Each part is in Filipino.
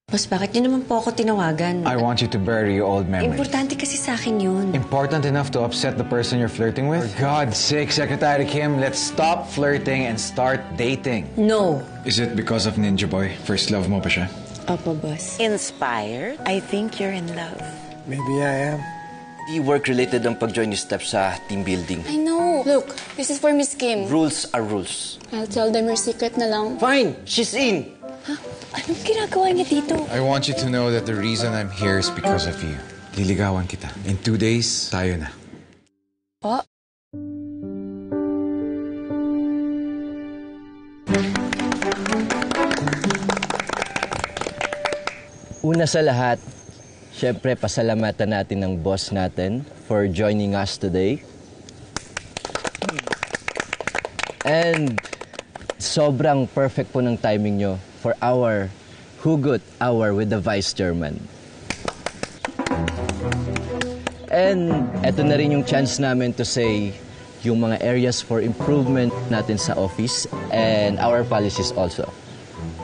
Boss, bakit niyo naman po ako tinawagan? I want you to bury your old memories. Importante kasi sa akin yun. Important enough to upset the person you're flirting with? For God's sake, Secretary Kim, let's stop flirting and start dating. No. Is it because of Ninja Boy? First love mo pa siya? Opo, boss. Inspired? I think you're in love. Maybe I am. Di work-related ang pag-join yung steps sa team building. I know. Look, this is for Miss Kim. Rules are rules. I'll tell them your secret na lang. Fine! She's in! Anong ginagawa niya dito? I want you to know that the reason I'm here is because of you. Liligawan kita. In 2 days, tayo na. Oh? Una sa lahat, syempre pasalamatan natin ng boss natin for joining us today. And sobrang perfect po ng timing nyo for our Hugot Hour with the Vice Chairman. And eto na rin yung chance namin to say yung mga areas for improvement natin sa office and our policies also.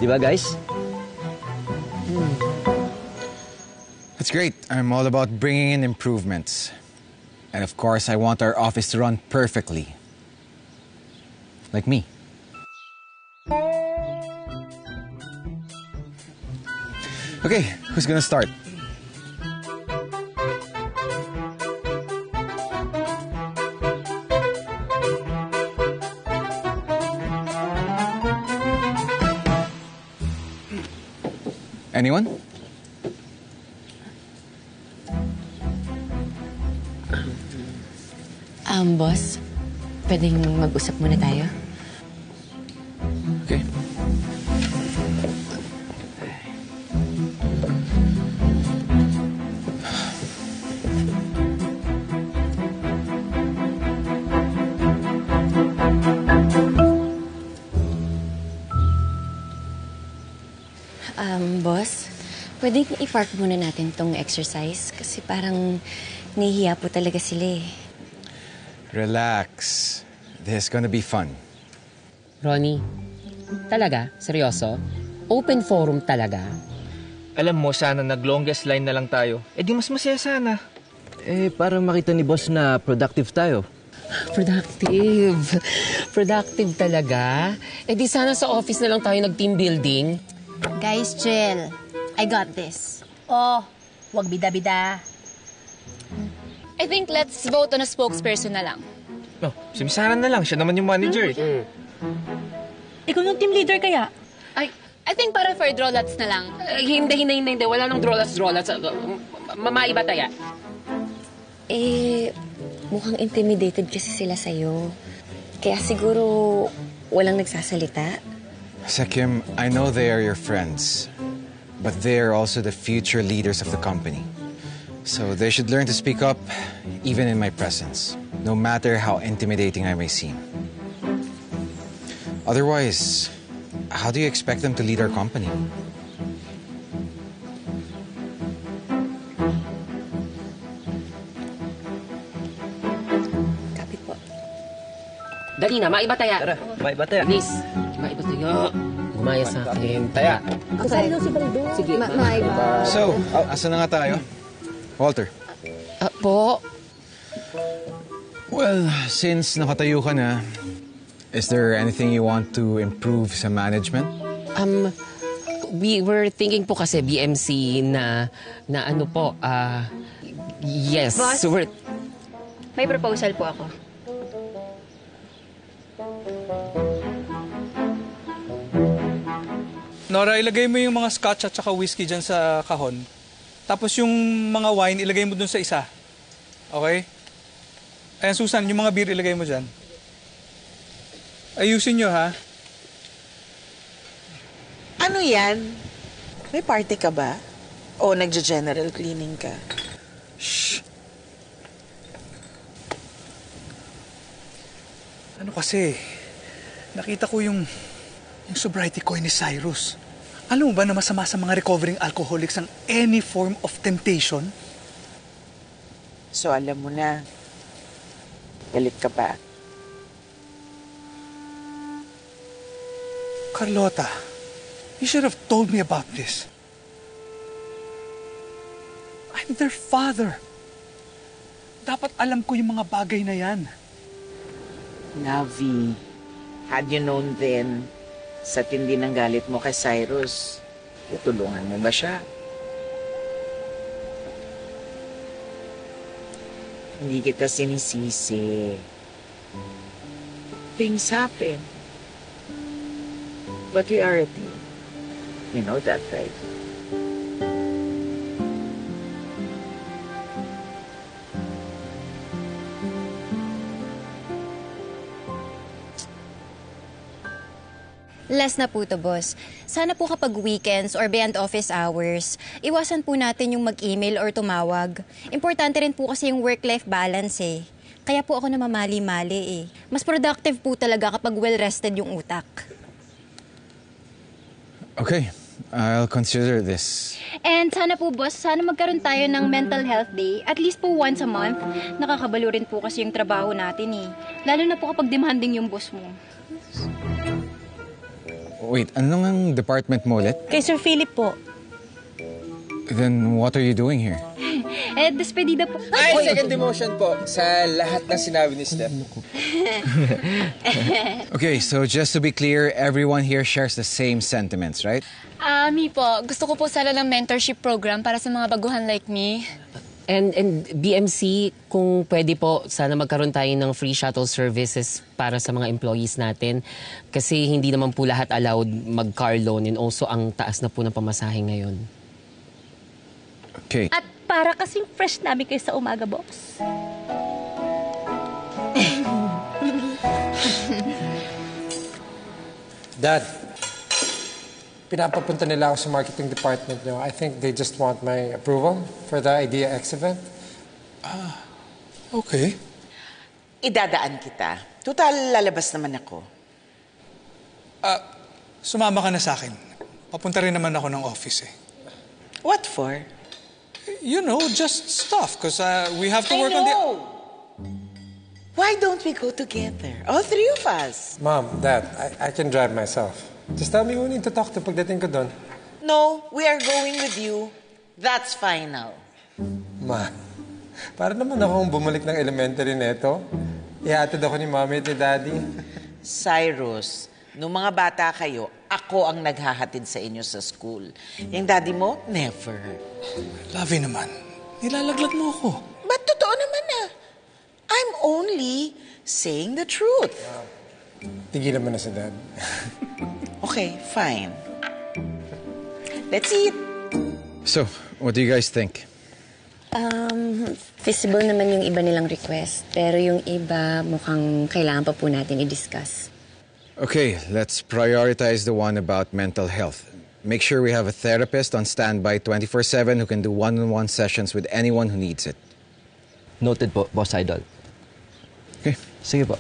Di ba, guys? That's great. I'm all about bringing in improvements. And of course, I want our office to run perfectly. Like me. Okay, who's gonna start? Anyone? Boss, pwedeng mag-usap muna tayo? Okay. Boss, pwedeng i-park muna natin tong exercise kasi parang nahihiya po talaga sila eh. Relax. This is gonna be fun. Ronnie, talaga? Seryoso? Open forum talaga? Alam mo, sana nag-longest line na lang tayo. Eh di mas masaya sana. Eh, para makita ni boss na productive tayo. Productive. Productive talaga? Eh di sana sa office na lang tayo nag-team building. Guys, chill. I got this. Oh, wag bida-bida. I think let's vote on a spokesperson na lang. No, si Miss Sarah na lang. Siya naman yung manager. Ikaw yung team leader kaya? I think para for draw lots na lang. Hindi. Wala nang drawlats. Maiba tayo. Mukhang intimidated kasi sila sa'yo. Kaya siguro walang nagsasalita. Sekim, I know they are your friends, but they are also the future leaders of the company. So they should learn to speak up, even in my presence, no matter how intimidating I may seem. Otherwise, how do you expect them to lead our company? Kapit po. Dali na, maiba tayo. Tara, maiba tayo. Miss, maiba tayo. Gumaya sa akin. Taya. Kasali daw si Baldo. Sige. So, asa na nga tayo? Walter. Po? Well, since nakatayo ka na, is there anything you want to improve sa management? We were thinking po kasi BMC na ano po, yes. Boss? So we're... May proposal po ako. Nora, ilagay mo yung mga scotch at saka whiskey dyan sa kahon. Tapos yung mga wine, ilagay mo dun sa isa. Okay? Ayan, Susan, yung mga beer, ilagay mo dyan. Ayusin nyo, ha? Ano yan? May party ka ba? O nagja-general cleaning ka? Shh! Ano kasi, nakita ko yung sobriety coin ni Cyrus. Alam mo ba na masama sa mga recovering alcoholics ang any form of temptation? So alam mo na. Galit ka pa. Carlota, you should have told me about this. Their father. Dapat alam ko yung mga bagay na yan. Navi, had you known then, sa tindi ng galit mo kay Cyrus, tutulungan mo ba siya? Hindi kita sinisisi. Things happen. But we are a team. You know that, right? Last na po to, boss. Sana po kapag weekends or beyond office hours, iwasan po natin yung mag-email or tumawag. Importante rin po kasi yung work-life balance eh. Kaya po ako namamali-mali eh. Mas productive po talaga kapag well-rested yung utak. Okay, I'll consider this. And sana po, boss, sana magkaroon tayo ng mental health day, at least po once a month. Nakakabalo rin po kasi yung trabaho natin eh. Lalo na po kapag demanding yung boss mo. Wait, ano ngang department mo ulit? Kay Sir Philip po. Then what are you doing here? Despedida po. Ay, second demotion po sa lahat ng sinabi ni Steph. Okay, so just to be clear, everyone here shares the same sentiments, right? Mi po, gusto ko po sana ng mentorship program para sa mga baguhan like me. And BMC, kung pwede po, sana magkaroon tayo ng free shuttle services para sa mga employees natin. Kasi hindi naman po lahat allowed mag-car loan and also ang taas na po ng pamasahe ngayon. Okay. At para kasing fresh namin kayo sa umaga, boss. Dad, pinapapunta nila ako sa marketing department nyo. I think they just want my approval for the Idea X event. Okay. Idadaan kita. Total, lalabas naman ako. Sumama ka na sa akin. Papunta rin naman ako ng office eh. What for? You know, just stuff. Because we have to work I on the... know! Why don't we go together? All three of us. Mom, Dad, I can drive myself. Just tell me who need to talk to pagdating ko doon. No, we are going with you. That's final. Ma, para naman akong bumalik ng elementary neto. Ihatid ako ni Mommy at ni Daddy. Cyrus, nung mga bata kayo, ako ang naghahatid sa inyo sa school. Yung daddy mo, never. Lavi naman, nilalaglag mo ako. Ba't totoo naman ah? I'm only saying the truth. Tigilan mo na si Dad. Okay, fine. Let's eat. So, what do you guys think? Feasible naman yung iba nilang request. Pero yung iba mukhang kailangan pa po natin i-discuss. Okay, let's prioritize the one about mental health. Make sure we have a therapist on standby 24/7 who can do one-on-one sessions with anyone who needs it. Noted po, Boss Idol. Okay. Sige po.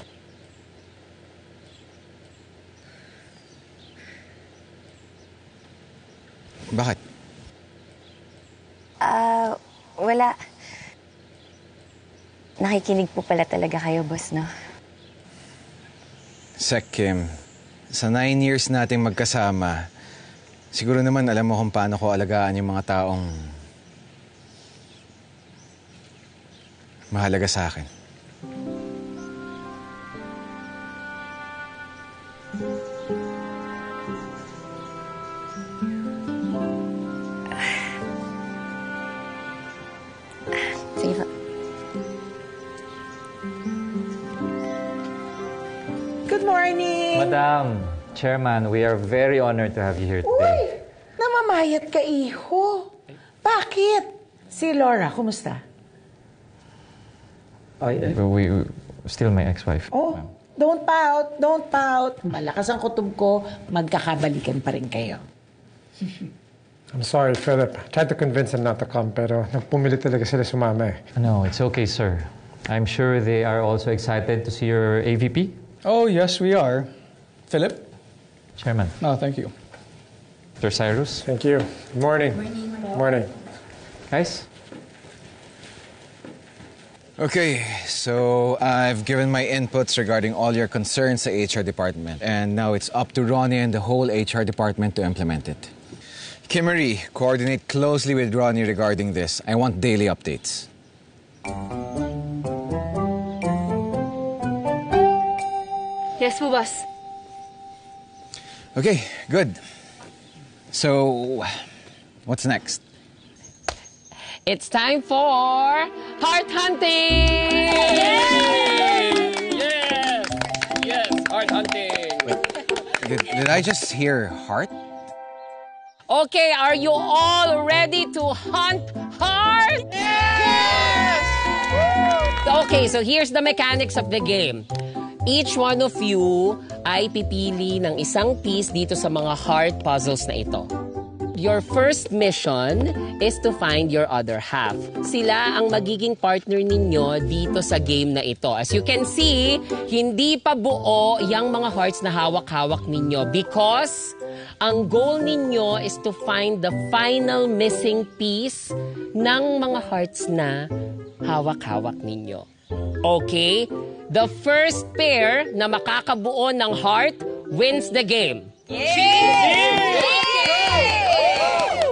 Bakit? Wala. Nakikinig po pala talaga kayo, boss, no? Sek Kim, sa 9 years nating magkasama, siguro naman alam mo kung paano ko alagaan yung mga taong mahalaga sa akin. Sige pa. Good morning. Madam, Chairman, we are very honored to have you here today. Uy, namamayat ka, iho. Bakit? Si Laura, kumusta? We still my ex-wife. Oh, don't pout, don't pout. Malakas ang kutob ko, magkakabalikan pa rin kayo. I'm sorry, Philip. I tried to convince them not to come, pero nagpumilit talaga sila sumama eh. No, it's okay, sir. I'm sure they are also excited to see your AVP. Oh, yes, we are. Philip? Chairman. No, thank you. Mr. Cyrus. Thank you. Good morning. Morning. Guys? Okay, so I've given my inputs regarding all your concerns sa HR department. And now it's up to Ronnie and the whole HR department to implement it. Kimmery, coordinate closely with Ronnie regarding this. I want daily updates. Yes po, boss. Okay, good. So, what's next? It's time for heart hunting! Yes! Yes, heart hunting! Did I just hear heart? Okay, are you all ready to hunt heart? Yes! Okay, so here's the mechanics of the game. Each one of you ay pipili ng isang piece dito sa mga heart puzzles na ito. Your first mission is to find your other half. Sila ang magiging partner ninyo dito sa game na ito. As you can see, hindi pa buo yung mga hearts na hawak-hawak ninyo because ang goal ninyo is to find the final missing piece ng mga hearts na hawak-hawak ninyo. Okay? The first pair na makakabuo ng heart wins the game.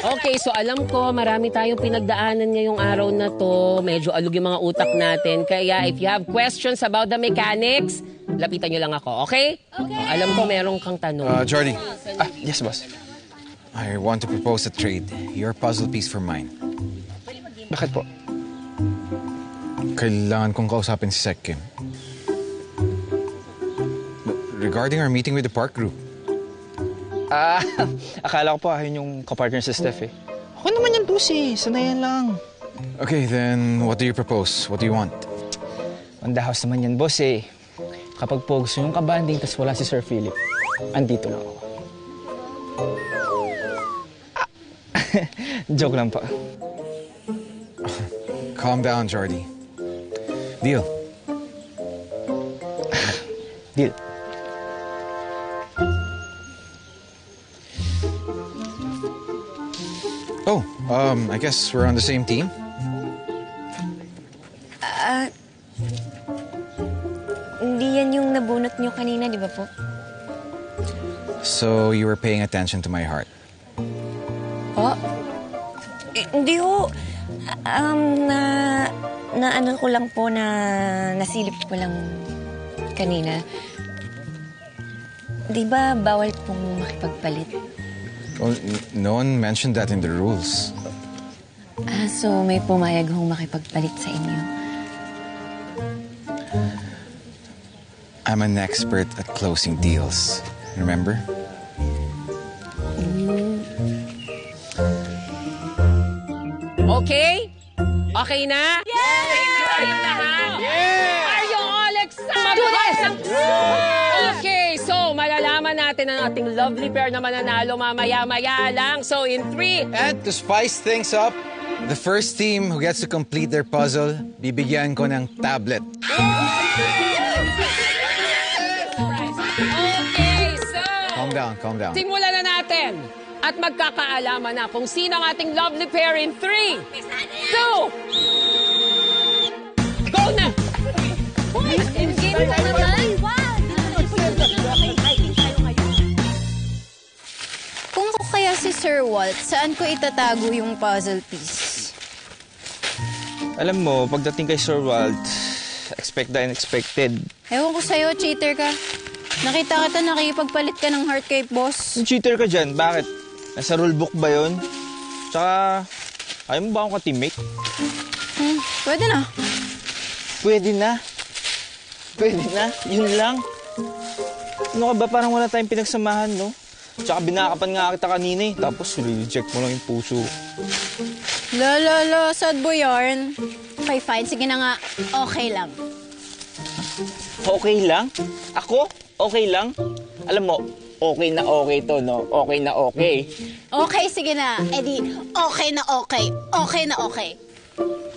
Okay, so alam ko marami tayong pinagdaanan ngayong araw na to. Medyo alog yung mga utak natin. Kaya if you have questions about the mechanics, lapitan nyo lang ako, okay? Alam ko meron kang tanong. Jordy. Yes, boss. I want to propose a trade. Your puzzle piece for mine. Bakit po? Kailangan kong kausapin si Sec Kim. Regarding our meeting with the park group. Akala ko po yun yung kapartner sa Steph eh. Ako naman yan, boss eh. Sanayan lang. Okay, then what do you propose? What do you want? On the house naman yan, boss eh. Kapag po gusto yung kabanding tas wala si Sir Philip, andito lang ako. Joke lang pa. Calm down, Jordy. Deal. Deal. Oh, I guess we're on the same team? Hindi yan yung nabunot nyo kanina, di ba po? So you were paying attention to my heart. Po? Hindi ho. Na ano ko lang po nasilip ko lang kanina. Di ba bawal pong makipagpalit? Well, no one mentioned that in the rules. So may pumayag hong makipagpalit sa inyo? I'm an expert at closing deals. Remember? Okay? Okay na? Are you all excited? Okay, so malalaman natin ang ating lovely pair na mananalo mamaya-maya lang. So in 3... And to spice things up, the first team who gets to complete their puzzle, bibigyan ko ng tablet. Okay, so... Calm down. Simulan na natin. At magkakaalaman na kung sino ang ating lovely pair in 3, 2... Go na! Kung ako kaya si Sir Walt, saan ko itatago yung puzzle piece? Alam mo, pagdating kay Sir Walt, expect the unexpected. Ewan ko sa'yo, cheater ka. Nakita kita nakipagpalit ka ng heart kay boss. Yung cheater ka dyan, bakit? Nasa rulebook ba yun? Tsaka, ayaw mo ba akong ka-teammate? Pwede na. Pwede na. Pwede na. Yun lang. Ano ka ba? Parang wala tayong pinagsamahan, no? Tsaka binakapan nga kita kanina eh. Tapos, reject mo lang yung puso. Lala, sad boy yarn. Okay, fine. Sige na nga. Okay lang. Okay lang? Ako? Okay lang? Alam mo, okay na okay to, no? Okay na okay. Okay, sige na. Eddie, okay na okay. Okay na okay.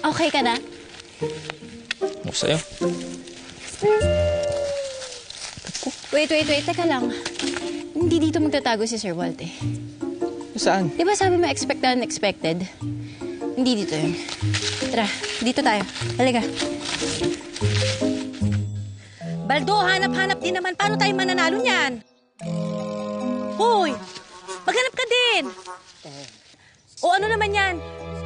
Okay ka na? Ako sa'yo. Wait. Teka lang. Hindi dito magtatago si Sir Walt eh. Saan? Di ba sabi mo expected unexpected? Hindi dito yun. Tara, dito tayo. Halika. Baldo, hanap-hanap din naman. Paano tayo mananalo niyan? Hoy, maghanap ka din. natin. O ano naman yan?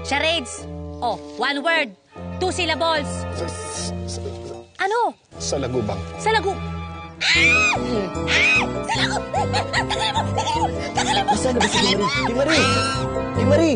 Charades. O, one word. 2 syllables. Ano? Sa lagubang. Sa lagu... Saan na ba si Kimari? Kimari! Kimari!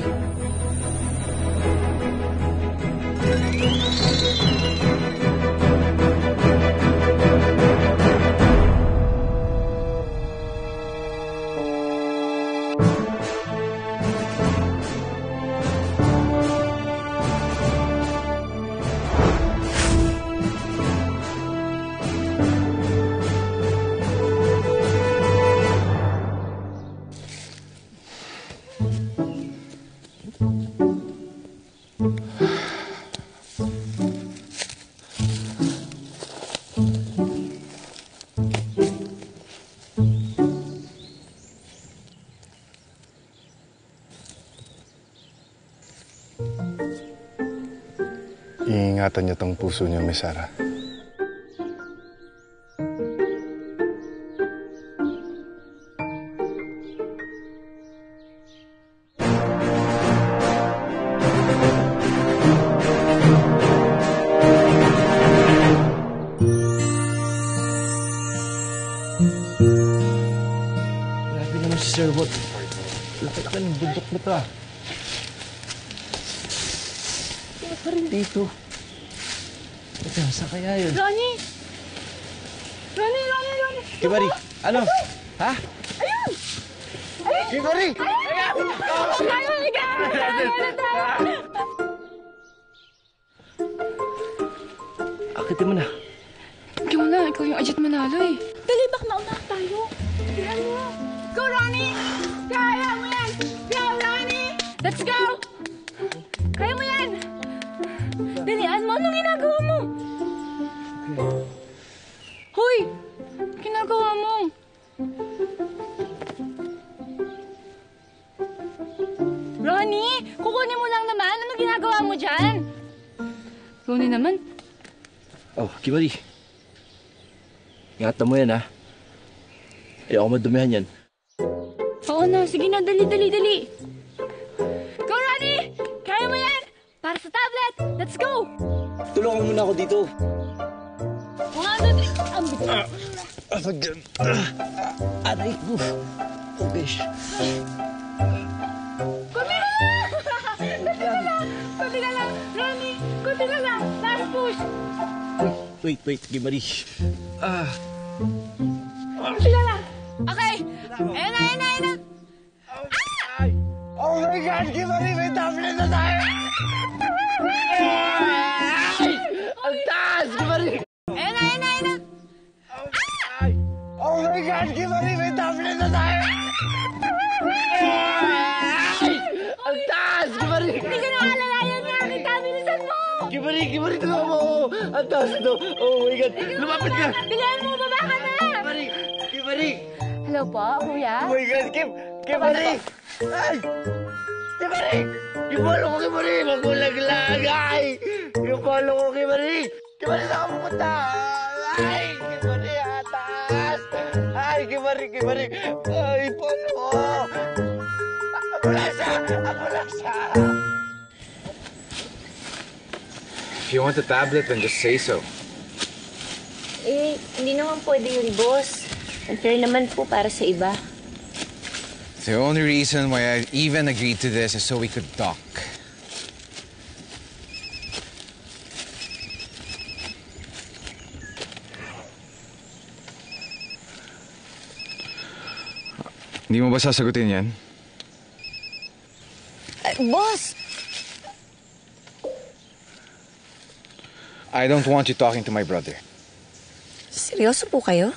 Iingatan niyo tong puso niyo, Miss Sarah. Grabe naman si Sir Bot. Laki-laki ng bundok mo ta. Wala pa rin dito. Teka, saan kaya yun? Ronnie! Ronnie! Kimari, ano? Ha? Ayun! Kimari! Akitin mo na. Ikaw na, ikaw yung Ajit Manalo eh. Dali, bak mauna tayo. Tignan mo. Go, Ronnie! Kaya mo yan! Go, Ronnie! Let's go! Kaya mo yan! Dalian mo, anong ginagawa mo? Hoy! Ginagawa mo? Ronnie! Kukunin mo lang naman. Anong ginagawa mo dyan? Ronnie naman. Oh, Kimari. Ingatan mo yan, ha? Ayoko madumihan yan. Oo na, sige na, dali. Go, Ronnie! Kaya mo yan! Para sa tablet! Let's go! Tulungan mo muna ako dito. Aray ko. Oh, gosh. Kunti na lang! Ronnie! Kunti na lang! Last push! Wait, Kimari. Kunti na lang! Okay! Ayan na! Oh my God, Kimari, may tablet na tayo! Ang taas, Kimari! Ayan na! Oh my God, Kimari, may tablet na tayo! Ang taas, Kimari! Hindi ko na alalayan nga! Kita, bilisan mo! Kimari, tulungan mo ako! Ang taas ito! Oh my God! Lumapit ka! Bilihan mo! Baba ka na! Kimari! Hello po, kuya? Oh my God, Kimari! Ay! Kimari! Yung balo ko, Kimari! Magulaglag! Ay! Yung balo ko, Kimari! Kimari, saan ka pupunta? Ay! Kimari, atas! Ay, Kimari! Ay, balo ko! Ambulansya! If you want the tablet, then just say so. Hindi naman pwede yun, boss. Unfair naman po para sa iba. The only reason why I even agreed to this is so we could talk. Hindi mo ba sasagutin yan? Boss! I don't want you talking to my brother. Seryoso po kayo?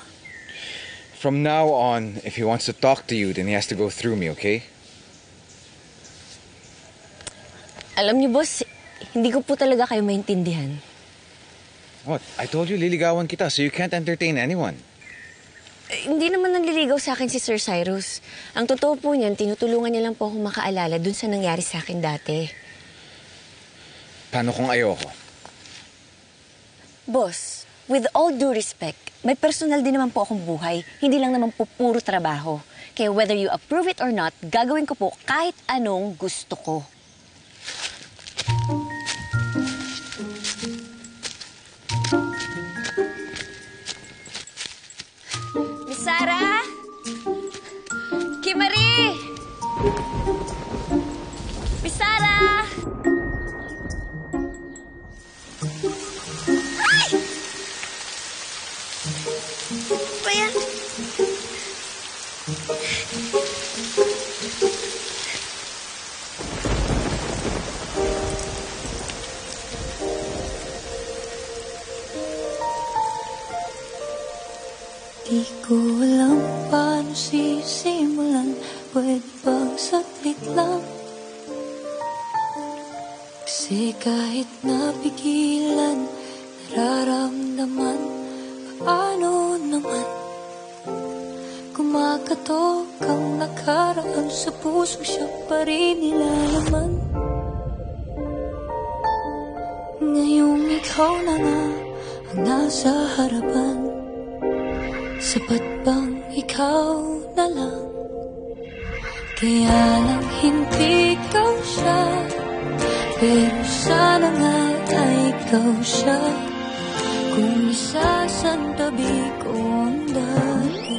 From now on, if he wants to talk to you, then he has to go through me, okay? Alam niyo, boss, hindi ko po talaga kayo maintindihan. What? I told you liligawan kita, so you can't entertain anyone. Hindi naman nanliligaw sa akin si Sir Cyrus. Ang totoo po niyan, tinutulungan niya lang po akong makaalala dun sa nangyari sa akin dati. Paano kung ayoko? Boss, with all due respect, may personal din naman po akong buhay. Hindi lang naman po puro trabaho. Kaya whether you approve it or not, gagawin ko po kahit anong gusto ko. Miss Sarah? Kimari! Miss Sarah! Ay! Ano ba yan? Di ko alam paano sisimulan. Pwede bang saglit lang? Kasi kahit napigilan, nararamdaman, paano naman? Kumakatok ang nakaraan sa puso, siya pa rin nilalaman. Ngayong ikaw na nga ang nasa harapan, sapat bang ikaw na lang? Kaya lang hindi ikaw siya, pero sana nga ay ikaw siya. Kung isasantabi ko ang dati,